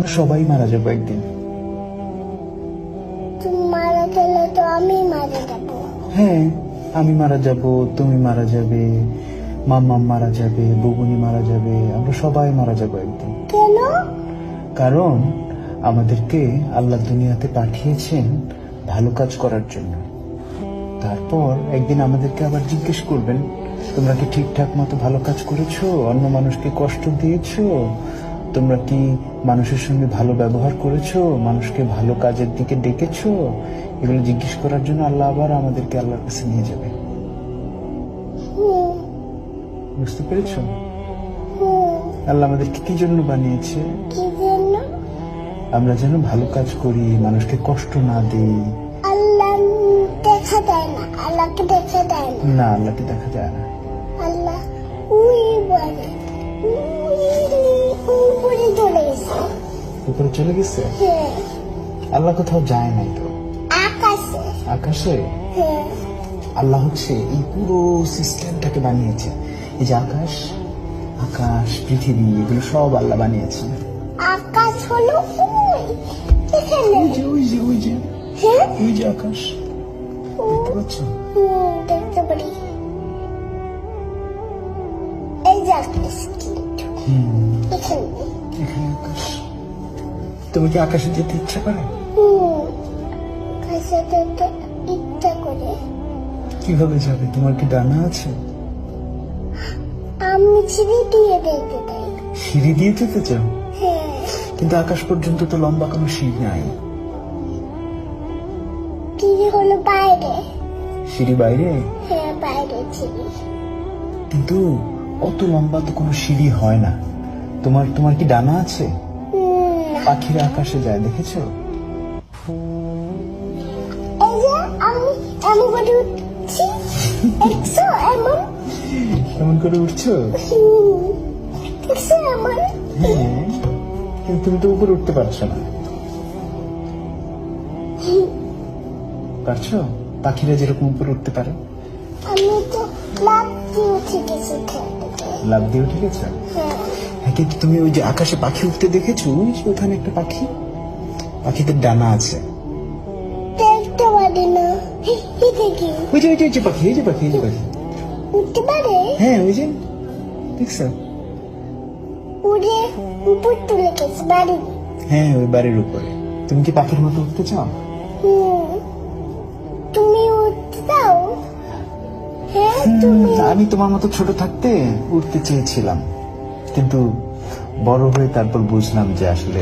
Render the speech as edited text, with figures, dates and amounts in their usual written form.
আমরা সবাই মারা যাবো একদিন। তুমি মারা গেলে তো আমি মারা যাবো। হ্যাঁ, আমি মারা যাব, তুমি মারা যাবে, মাম্মা মারা যাবে, বুবুনি মারা যাবে, আমরা সবাই মারা যাবো একদিন। কেন? কারণ আমাদেরকে আল্লাহ দুনিয়াতে পাঠিয়েছেন ভালো কাজ করার জন্য। তারপর একদিন আমাদেরকে আবার জিজ্ঞেস করবেন, তোমরা কি ঠিকঠাক মতো ভালো কাজ করেছো? অন্য মানুষকে কষ্ট দিয়েছো? তোমরা কি মানুষের সঙ্গে ভালো ব্যবহার করেছো? মানুষকে ভালো কাজের দিকে ডেকেছো? এগুলো জিজ্ঞেস করার জন্য আল্লাহ আবার আমাদেরকে আল্লাহর কাছে নিয়ে যাবে। হুম, বুঝতে পেরেছো? হুম। আল্লাহ আমাদেরকে কি জন্য বানিয়েছে? কি জন্য? আমরা যেন ভালো কাজ করি, মানুষকে কষ্ট না দিই। আল্লাহ দেখা দেয় না, আল্লাহকে দেখা দেয় না। না, আল্লাহকে দেখা যায় না। আল্লাহ উই বলে, উপরে চলে গেছে। উপরে চলে গেছে? হ্যাঁ, আল্লাহ কোথাও যায় নাই তো। আকাশে। আকাশে? হ্যাঁ, আল্লাহ হচ্ছে এই পুরো সিস্টেমটাকে বানিয়েছে। এই যে আকাশ, আকাশ, পৃথিবী, এগুলো সব আল্লাহ বানিয়েছে। আকাশ হলো ওই এখানে। ওই যে ওই যে ওই যে হ্যাঁ, ওই যে আকাশ, দেখতে পাচ্ছ? দেখতে পারি। এই যে আকাশ কিন্তু এখানে। এখানে আকাশ। তুমি কি আকাশে যেতে ইচ্ছা করে? আকাশে যেতে ইচ্ছা করে। কিভাবে যাবে? তোমার কি ডানা আছে? আমি সিঁড়ি দিয়ে দেখতে চাই। সিঁড়ি দিয়ে যেতে চাও? হ্যাঁ, কিন্তু আকাশ পর্যন্ত তো লম্বা কোনো সিঁড়ি নাই। সিঁড়ি হলো বাইরে। সিঁড়ি বাইরে? হ্যাঁ, বাইরে সিঁড়ি। কিন্তু অত লম্বা তো কোনো সিঁড়ি হয় না। তোমার তোমার কি ডানা আছে? পাখিরা আকাশে যায়, দেখেছো? এই যে আমি এমন করে উঠছি, দেখছো এমন? কেমন করে উঠছো? দেখছো এমন? হ্যাঁ, কিন্তু তুমি তো উপরে উঠতে পারছো না। পারছো? পাখিরা যেরকম উপরে উঠতে পারে। আমি তো লাফ দিয়ে উঠে গেছি খেলতে। লাফ দিয়ে উঠে গেছো? হ্যাঁ, হ্যাঁ, কিন্তু তুমি ওই যে আকাশে পাখি উঠতে দেখেছো? ওই যে ওখানে একটা পাখি, পাখিদের ডানা আছে। দেখতে পারি না। এই দেখি ওই যে ওই যে ওই যে পাখি, এই যে পাখি, এই যে পাখি। উঠতে পারে। হ্যাঁ, ওই যে দেখছো? উড়ে উপর তুলে গেছে বাড়ি। হ্যাঁ, ওই বাড়ির উপরে। তুমি কি পাখির মতো উঠতে চাও? তুমি উঠতে দাও। হ্যাঁ, তুমি। আমি তোমার মতো ছোট থাকতে উঠতে চেয়েছিলাম, কিন্তু বড় হয়ে তারপর বুঝলাম যে আসলে